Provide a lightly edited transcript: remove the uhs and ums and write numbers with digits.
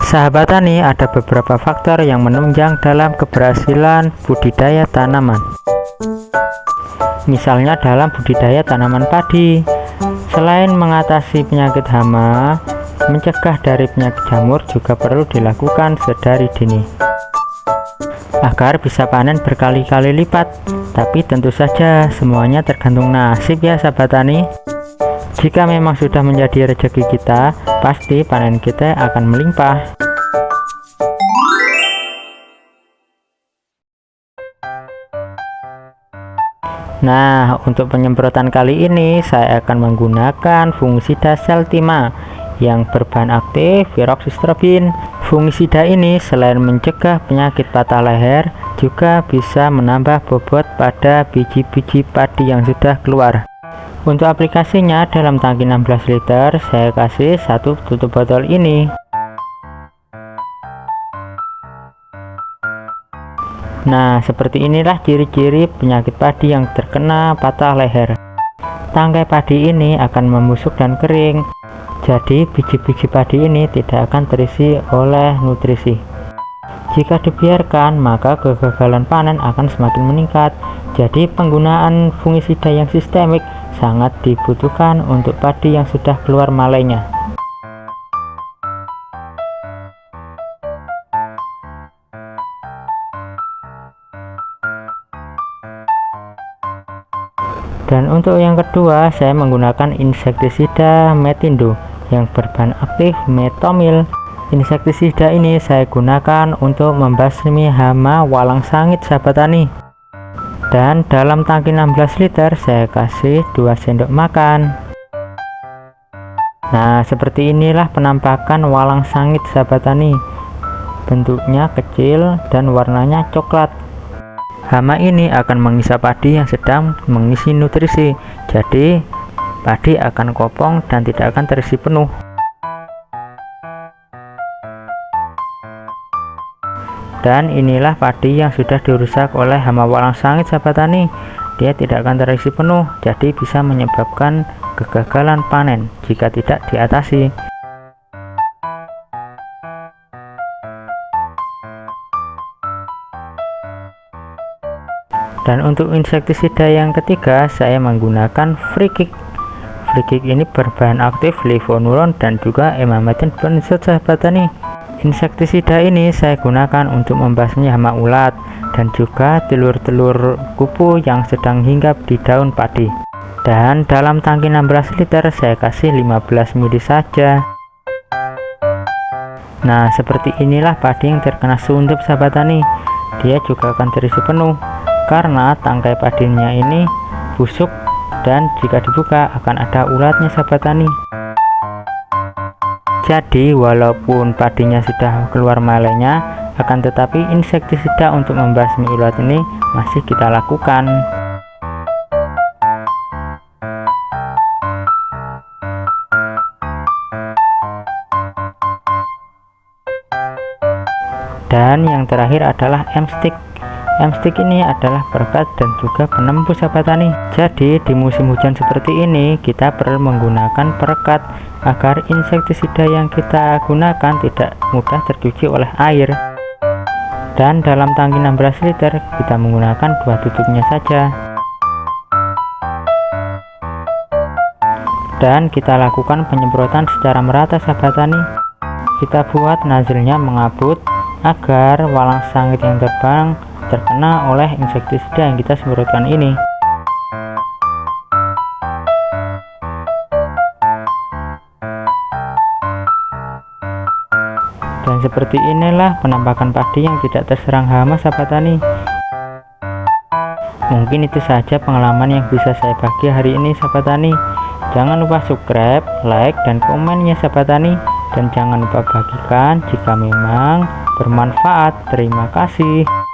Sahabat tani, ada beberapa faktor yang menunjang dalam keberhasilan budidaya tanaman. Misalnya dalam budidaya tanaman padi, selain mengatasi penyakit hama, mencegah dari penyakit jamur juga perlu dilakukan sedari dini agar bisa panen berkali-kali lipat. Tapi tentu saja semuanya tergantung nasib ya sahabat tani. Jika memang sudah menjadi rezeki kita, pasti panen kita akan melimpah. Nah, untuk penyemprotan kali ini saya akan menggunakan fungisida Seltima yang berbahan aktif piroksistrobin. Fungisida ini selain mencegah penyakit patah leher, juga bisa menambah bobot pada biji-biji padi yang sudah keluar. Untuk aplikasinya, dalam tangki 16 liter saya kasih satu tutup botol ini. Nah, seperti inilah ciri-ciri penyakit padi yang terkena patah leher. Tangkai padi ini akan membusuk dan kering, jadi biji-biji padi ini tidak akan terisi oleh nutrisi. Jika dibiarkan, maka kegagalan panen akan semakin meningkat. Jadi penggunaan fungisida yang sistemik sangat dibutuhkan untuk padi yang sudah keluar malainya. Dan untuk yang kedua, saya menggunakan insektisida Metindo yang berbahan aktif metomil. Insektisida ini saya gunakan untuk membasmi hama walang sangit sahabat tani. Dan dalam tangki 16 liter saya kasih 2 sendok makan. Nah, seperti inilah penampakan walang sangit sahabat tani. Bentuknya kecil dan warnanya coklat. Hama ini akan mengisap padi yang sedang mengisi nutrisi, jadi padi akan kopong dan tidak akan terisi penuh. Dan inilah padi yang sudah dirusak oleh hama walang sangit sahabat tani. Dia tidak akan terisi penuh, jadi bisa menyebabkan kegagalan panen jika tidak diatasi. Dan untuk insektisida yang ketiga, saya menggunakan Freekik. Freekik ini berbahan aktif flavonuron dan juga emamectin benzoat sahabat tani. Insektisida ini saya gunakan untuk membasmi hama ulat dan juga telur-telur kupu yang sedang hinggap di daun padi. Dan dalam tangki 16 liter saya kasih 15 ml saja. Nah, seperti inilah padi yang terkena suntup sahabat tani. Dia juga akan terisi penuh karena tangkai padinya ini busuk dan jika dibuka akan ada ulatnya sahabat tani. Jadi walaupun padinya sudah keluar malainya, akan tetapi insektisida untuk membasmi ulat ini masih kita lakukan. Dan yang terakhir adalah M-Stick. M-Stick ini adalah perekat dan juga penembus sahabat tani. Jadi di musim hujan seperti ini kita perlu menggunakan perekat agar insektisida yang kita gunakan tidak mudah tercuci oleh air. Dan dalam tangki 16 liter kita menggunakan 2 tutupnya saja. Dan kita lakukan penyemprotan secara merata sahabat tani. Kita buat nozzle-nya mengabut agar walang sangit yang terbang terkena oleh insektisida yang kita semprotkan ini. Dan seperti inilah penampakan padi yang tidak terserang hama sahabat tani. Mungkin itu saja pengalaman yang bisa saya bagi hari ini sahabat tani. Jangan lupa subscribe, like, dan komen ya sahabat tani. Dan jangan lupa bagikan jika memang bermanfaat. Terima kasih.